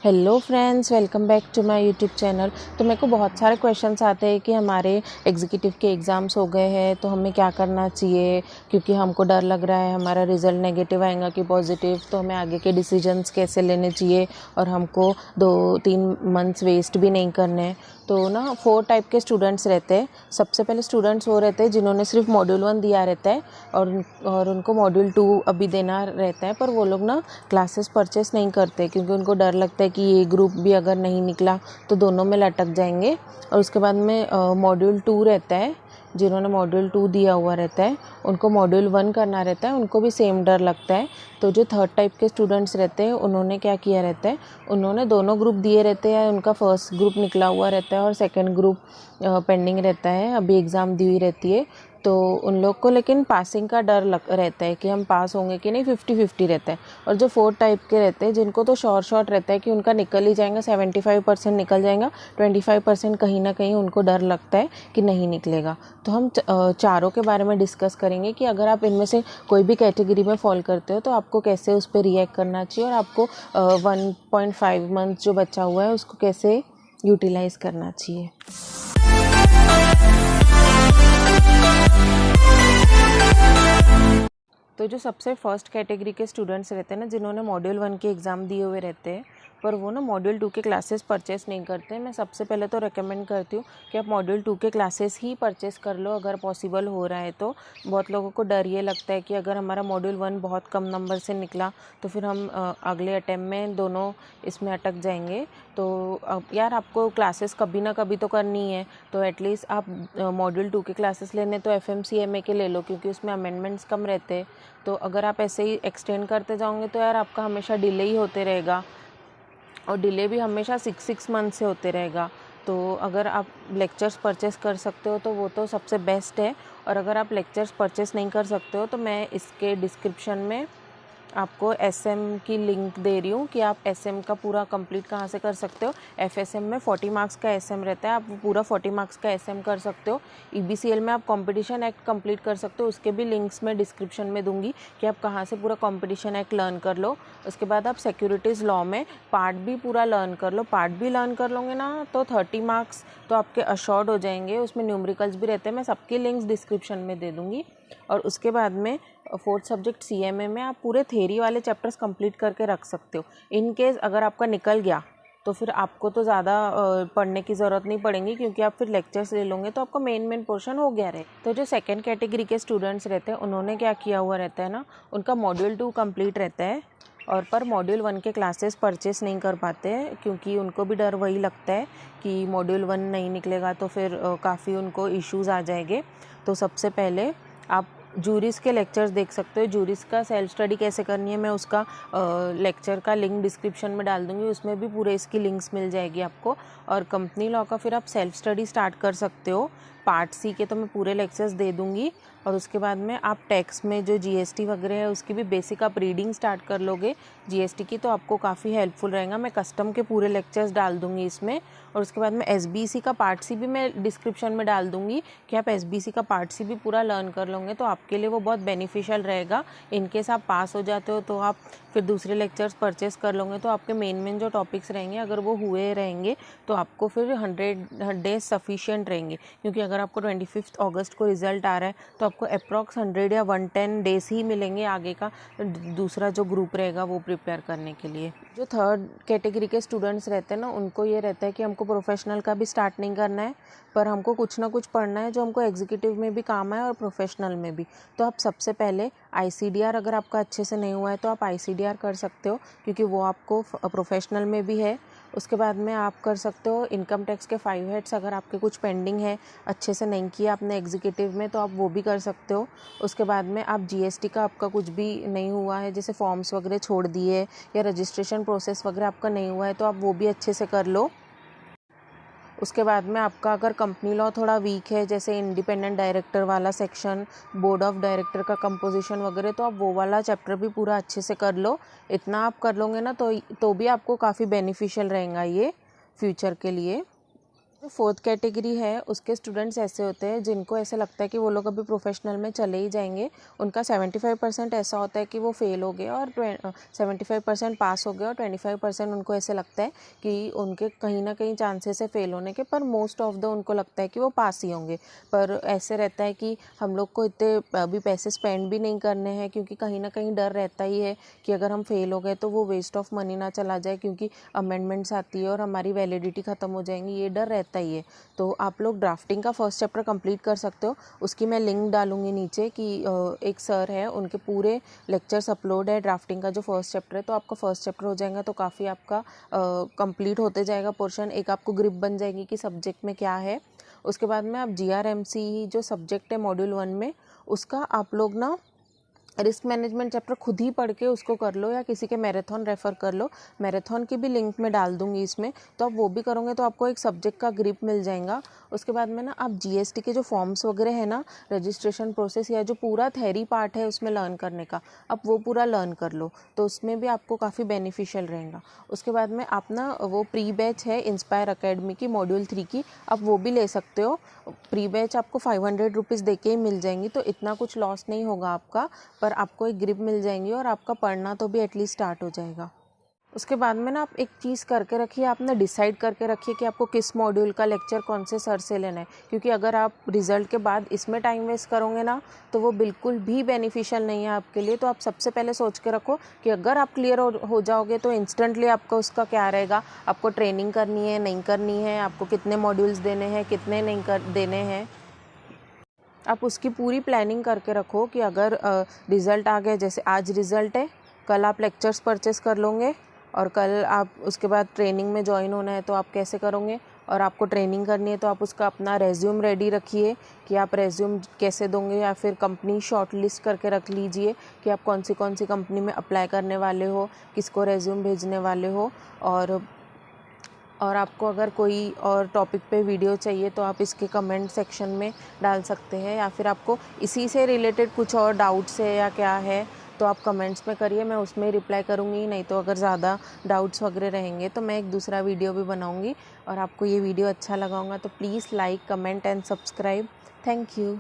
Hello friends, welcome back to my YouTube channel. तो मेरे को बहुत सारे क्वेश्चंस आते हैं कि हमारे एग्जीक्यूटिव के एग्ज़ाम्स हो गए हैं तो हमें क्या करना चाहिए, क्योंकि हमको डर लग रहा है हमारा रिज़ल्ट नेगेटिव आएगा कि पॉजिटिव, तो हमें आगे के डिसीजंस कैसे लेने चाहिए और हमको 2-3 मंथ्स वेस्ट भी नहीं करने हैं। तो ना 4 टाइप के स्टूडेंट्स रहते हैं। सबसे पहले स्टूडेंट्स वो रहते हैं जिन्होंने सिर्फ मॉड्यूल 1 दिया रहता है और उनको मॉड्यूल 2 अभी देना रहता है, पर वो लोग ना क्लासेस परचेस नहीं करते क्योंकि उनको डर लगता है कि ये ग्रुप भी अगर नहीं निकला तो दोनों में लटक जाएंगे। और उसके बाद में मॉड्यूल 2 रहता है, जिन्होंने मॉड्यूल 2 दिया हुआ रहता है उनको मॉड्यूल 1 करना रहता है, उनको भी सेम डर लगता है। तो जो थर्ड टाइप के स्टूडेंट्स रहते हैं उन्होंने क्या किया रहता है, उन्होंने दोनों ग्रुप दिए रहते हैं, उनका फर्स्ट ग्रुप निकला हुआ रहता है और सेकंड ग्रुप पेंडिंग रहता है, अभी एग्ज़ाम दी हुई रहती है। तो उन लोग को लेकिन पासिंग का डर रहता है कि हम पास होंगे कि नहीं, 50-50 रहता है। और जो 4 टाइप के रहते हैं जिनको तो शॉर्ट रहता है कि उनका निकल ही जाएगा, 75% निकल जाएगा, 25% कहीं ना कहीं उनको डर लगता है कि नहीं निकलेगा। तो हम चारों के बारे में डिस्कस करेंगे कि अगर आप इनमें से कोई भी कैटेगरी में फॉल करते हो तो आपको कैसे उस पर रिएक्ट करना चाहिए और आपको 1.5 मंथ जो बचा हुआ है उसको कैसे यूटिलाइज़ करना चाहिए। तो जो सबसे फर्स्ट कैटेगरी के स्टूडेंट्स रहते हैं ना, जिन्होंने मॉड्यूल 1 के एग्ज़ाम दिए हुए रहते हैं पर वो ना मॉड्यूल 2 के क्लासेस परचेस नहीं करते, मैं सबसे पहले तो रेकमेंड करती हूँ कि आप मॉड्यूल 2 के क्लासेस ही परचेस कर लो अगर पॉसिबल हो रहा है तो। बहुत लोगों को डर ये लगता है कि अगर हमारा मॉड्यूल 1 बहुत कम नंबर से निकला तो फिर हम अगले अटैम्प्ट में दोनों इसमें अटक जाएंगे। तो यार आपको क्लासेस कभी ना कभी तो करनी है, तो एटलीस्ट आप मॉड्यूल 2 के क्लासेस लेने तो FMCMA के ले लो क्योंकि उसमें अमेंडमेंट्स कम रहते हैं। तो अगर आप ऐसे ही एक्सटेंड करते जाओगे तो यार आपका हमेशा डिले ही होते रहेगा और डिले भी हमेशा 6 मंथ से होते रहेगा। तो अगर आप लेक्चर्स परचेस कर सकते हो तो वो तो सबसे बेस्ट है, और अगर आप लेक्चर्स परचेस नहीं कर सकते हो तो मैं इसके डिस्क्रिप्शन में आपको SM की लिंक दे रही हूँ कि आप SM का पूरा कंप्लीट कहाँ से कर सकते हो। FSM में 40 मार्क्स का SM रहता है, आप पूरा 40 मार्क्स का SM कर सकते हो। EBCL में आप कंपटीशन एक्ट कंप्लीट कर सकते हो, उसके भी लिंक्स मैं डिस्क्रिप्शन में दूंगी कि आप कहाँ से पूरा कंपटीशन एक्ट लर्न कर लो। उसके बाद आप सिक्योरिटीज़ लॉ में पार्ट भी पूरा लर्न कर लो। पार्ट भी लर्न कर लोगे ना तो 30 मार्क्स तो आपके अशोर्ड हो जाएंगे, उसमें न्यूमेरिकल्स भी रहते हैं, मैं सबके लिंक्स डिस्क्रिप्शन में दे दूँगी। और उसके बाद में 4th सब्जेक्ट CMA में आप पूरे थेरी वाले चैप्टर्स कंप्लीट करके रख सकते हो। इन केस अगर आपका निकल गया तो फिर आपको तो ज़्यादा पढ़ने की ज़रूरत नहीं पड़ेगी क्योंकि आप फिर लेक्चर्स ले लोगे तो आपका मेन पोर्शन हो गया रहे। तो जो सेकंड कैटेगरी के स्टूडेंट्स रहते हैं उन्होंने क्या किया हुआ रहता है ना, उनका मॉड्यूल 2 कंप्लीट रहता है और पर मॉड्यूल 1 के क्लासेस परचेस नहीं कर पाते हैं क्योंकि उनको भी डर वही लगता है कि मॉड्यूल 1 नहीं निकलेगा तो फिर काफ़ी उनको इश्यूज़ आ जाएंगे। तो सबसे पहले आप जूरिस के लेक्चर्स देख सकते हो। जूरिस का सेल्फ स्टडी कैसे करनी है मैं उसका लेक्चर का लिंक डिस्क्रिप्शन में डाल दूंगी, उसमें भी पूरे इसकी लिंक्स मिल जाएगी आपको। और कंपनी लॉ का फिर आप सेल्फ स्टडी स्टार्ट कर सकते हो। पार्ट C के तो मैं पूरे लेक्चर्स दे दूंगी और उसके बाद में आप टैक्स में जो GST वगैरह है उसकी भी बेसिक आप रीडिंग स्टार्ट कर लोगे GST की, तो आपको काफ़ी हेल्पफुल रहेगा। मैं कस्टम के पूरे लेक्चर्स डाल दूंगी इसमें। और उसके बाद में SBC का पार्ट C भी मैं डिस्क्रिप्शन में डाल दूंगी कि आप SBC का पार्ट C भी पूरा लर्न कर लोगे तो आपके लिए वो बहुत बेनिफिशियल रहेगा। इनकेस आप पास हो जाते हो तो आप फिर दूसरे लेक्चर्स परचेस कर लोगे तो आपके मेन जो टॉपिक्स रहेंगे अगर वो हुए रहेंगे तो आपको फिर 100 डेज सफिशिएंट रहेंगे, क्योंकि अगर आपको 25 अगस्त को रिजल्ट आ रहा है तो आपको अप्रॉक्स 100 या 110 डेज ही मिलेंगे आगे का दूसरा जो ग्रुप रहेगा वो प्रिपेयर करने के लिए। जो थर्ड कैटेगरी के स्टूडेंट्स रहते हैं ना उनको ये रहता है कि हमको प्रोफेशनल का भी स्टार्ट नहीं करना है पर हमको कुछ ना कुछ पढ़ना है जो हमको एग्जीक्यूटिव में भी काम आए और प्रोफेशनल में भी। तो आप सबसे पहले ICDR अगर आपका अच्छे से नहीं हुआ है तो आप ICDR कर सकते हो क्योंकि वो आपको प्रोफेशनल में भी है। उसके बाद में आप कर सकते हो इनकम टैक्स के 5 हेड्स, अगर आपके कुछ पेंडिंग है अच्छे से नहीं किया आपने एग्जीक्यूटिव में तो आप वो भी कर सकते हो। उसके बाद में आप GST का आपका कुछ भी नहीं हुआ है, जैसे फॉर्म्स वगैरह छोड़ दिए या रजिस्ट्रेशन प्रोसेस वगैरह आपका नहीं हुआ है तो आप वो भी अच्छे से कर लो। उसके बाद में आपका अगर कंपनी लॉ थोड़ा वीक है, जैसे इंडिपेंडेंट डायरेक्टर वाला सेक्शन, बोर्ड ऑफ डायरेक्टर का कंपोजिशन वगैरह, तो आप वो वाला चैप्टर भी पूरा अच्छे से कर लो। इतना आप कर लोगे ना तो भी आपको काफ़ी बेनिफिशियल रहेगा ये फ्यूचर के लिए। फोर्थ कैटेगरी है उसके स्टूडेंट्स ऐसे होते हैं जिनको ऐसे लगता है कि वो लोग अभी प्रोफेशनल में चले ही जाएंगे। उनका 75% ऐसा होता है कि वो फेल हो गए और 75% पास हो गए और 25% उनको ऐसे लगता है कि उनके कहीं ना कहीं चांसेस है फेल होने के, पर मोस्ट ऑफ द उनको लगता है कि वो पास ही होंगे। पर ऐसे रहता है कि हम लोग को इतने अभी पैसे स्पेंड भी नहीं करने हैं, क्योंकि कहीं ना कहीं डर रहता ही है कि अगर हम फेल हो गए तो वो वेस्ट ऑफ मनी ना चला जाए, क्योंकि अमेंडमेंट्स आती है और हमारी वैलिडिटी ख़त्म हो जाएंगी, ये डर रहता ही है। तो आप लोग ड्राफ्टिंग का फर्स्ट चैप्टर कंप्लीट कर सकते हो। उसकी मैं लिंक डालूंगी नीचे कि एक सर है, उनके पूरे लेक्चर्स अपलोड है ड्राफ्टिंग का जो फर्स्ट चैप्टर है। तो आपका फर्स्ट चैप्टर हो जाएगा तो काफ़ी आपका कंप्लीट होते जाएगा पोर्शन, एक आपको ग्रिप बन जाएगी कि सब्जेक्ट में क्या है। उसके बाद में आप GRMC जो सब्जेक्ट है मॉड्यूल 1 में, उसका आप लोग ना रिस्क मैनेजमेंट चैप्टर खुद ही पढ़ के उसको कर लो या किसी के मैराथन रेफ़र कर लो। मैराथन की भी लिंक मैं डाल दूंगी इसमें, तो आप वो भी करोगे तो आपको एक सब्जेक्ट का ग्रिप मिल जाएगा। उसके बाद में ना आप GST के जो फॉर्म्स वगैरह है ना, रजिस्ट्रेशन प्रोसेस या जो पूरा थेरी पार्ट है उसमें लर्न करने का, आप वो पूरा लर्न कर लो, तो उसमें भी आपको काफ़ी बेनिफिशियल रहेगा। उसके बाद में आप ना वो प्री बैच है इंस्पायर अकेडमी की मॉड्यूल 3 की, आप वो भी ले सकते हो। प्री बैच आपको 500 रुपीज़ दे के ही मिल जाएंगी, तो इतना कुछ लॉस नहीं होगा आपका, पर आपको एक ग्रिप मिल जाएंगी और आपका पढ़ना तो भी एटलीस्ट स्टार्ट हो जाएगा। उसके बाद में ना आप एक चीज़ करके रखिए, आप ना डिसाइड करके रखिए कि आपको किस मॉड्यूल का लेक्चर कौन से सर से लेना है, क्योंकि अगर आप रिज़ल्ट के बाद इसमें टाइम वेस्ट करोगे ना तो वो बिल्कुल भी बेनिफिशियल नहीं है आपके लिए। तो आप सबसे पहले सोच के रखो कि अगर आप क्लियर हो जाओगे तो इंस्टेंटली आपका उसका क्या रहेगा, आपको ट्रेनिंग करनी है नहीं करनी है, आपको कितने मॉड्यूल्स देने हैं कितने नहीं देने हैं, आप उसकी पूरी प्लानिंग करके रखो कि अगर रिज़ल्ट आ गया, जैसे आज रिज़ल्ट है, कल आप लेक्चर्स परचेस कर लोगे और कल आप उसके बाद ट्रेनिंग में ज्वाइन होना है तो आप कैसे करोगे, और आपको ट्रेनिंग करनी है तो आप उसका अपना रेज्यूम रेडी रखिए कि आप रेज्यूम कैसे दोगे, या फिर कंपनी शॉर्ट लिस्ट करके रख लीजिए कि आप कौन सी कंपनी में अप्लाई करने वाले हो, किसको रेज्यूम भेजने वाले हो। और आपको अगर कोई और टॉपिक पे वीडियो चाहिए तो आप इसके कमेंट सेक्शन में डाल सकते हैं, या फिर आपको इसी से रिलेटेड कुछ और डाउट्स है या क्या है तो आप कमेंट्स में करिए, मैं उसमें रिप्लाई करूँगी। नहीं तो अगर ज़्यादा डाउट्स वगैरह रहेंगे तो मैं एक दूसरा वीडियो भी बनाऊँगी। और आपको ये वीडियो अच्छा लगा होगा तो please like comment and subscribe. Thank you.